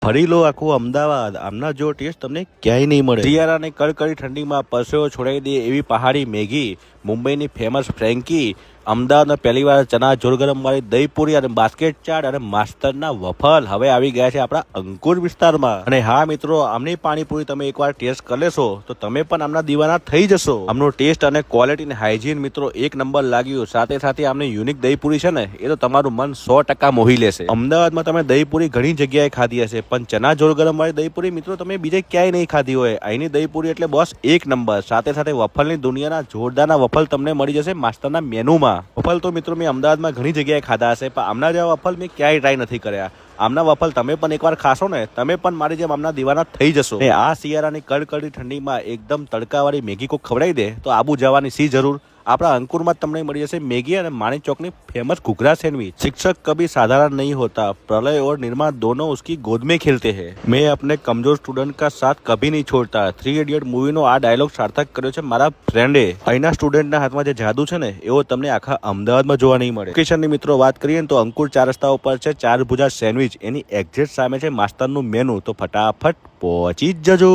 ફરી લો આખું અમદાવાદ, આમના જો ટેસ્ટ તમને ક્યાંય નહીં મળે। શિયાળાની કડકડી ઠંડીમાં પરસેવો છોડાવી દે એવી પહાડી મેગી, મુંબઈની ફેમસ ફ્રેન્કી, અમદાવાદમાં પહેલીવાર ચના જોરગરમ વાળી દહીંપુરી અને બાસ્કેટ ચાટ અને માસ્ટરના વફલ હવે આવી ગયા છે આપણા અંકુર વિસ્તારમાં। અને હા મિત્રો, આમની પાણીપુરી તમે એકવાર ટેસ્ટ કરી લેશો તો તમે પણ આમના દીવાના થઈ જશો। આમનો ટેસ્ટ અને ક્વોલિટી અને હાઇજીન મિત્રો એક નંબર લાગ્યું। સાથે સાથે આમની યુનિક દહીંપુરી છે ને, એ તો તમારું મન 100% મોહી લેશે। અમદાવાદમાં તમે દહીંપુરી ઘણી જગ્યાએ ખાધી હશે, પણ ચના જોરગરમ વાળી દહીંપુરી મિત્રો તમે બીજે ક્યાંય નહીં ખાધી હોય। અહીંની દહીંપુરી એટલે બોસ એક નંબર। સાથે સાથે વફલની દુનિયાના જોરદારના વફલ તમને મળી જશે માસ્ટરના મેનુમાં। વફલ તો મિત્રો મેં અમદાવાદમાં ઘણી જગ્યાએ ખાધા હશે, પણ આમના જેવા વફલ મેં ક્યાંય ટ્રાય નથી કર્યા। આમના વફલ તમે પણ એકવાર ખાશો ને, તમે પણ મારી જેમ આમના દીવાના થઈ જશો। આ શિયાળાની કડકડી ઠંડીમાં એકદમ તડકાવાળી મેગી કોઈ ખવડાવી દે તો આબુ જવાની સી જરૂર। આપણા અંકુરમાં તમને મળી જશે મેગી અને માણેક ચોકની फेमस घुघरा सैंडविच। शिक्षक कभी साधारण नहीं होता, प्रलय और निर्माण दोनों उसकी गोद में खेलते हैं। मैं अपने कमजोर स्टूडेंट का साथ कभी नहीं छोड़ता। 3 इडियट મૂવીનો આ ડાયલોગ સાર્થક કર્યો છે મારા ફ્રેન્ડે। અહીંના સ્ટુડન્ટના હાથમાં જે જાદુ છે ને, એવો તમને આખા અમદાવાદમાં જોવા નહીં મળે। લોકેશનની મિત્રો વાત કરીએ ને તો અંકુર 4 રસ્તા ઉપર છે ચાર ભુજા સેન્ડવિચ, એની એક્ઝેક્ટ સામે છે માસ્ટરનું મેનુ। તો ફટાફટ પહોંચી જ જજો।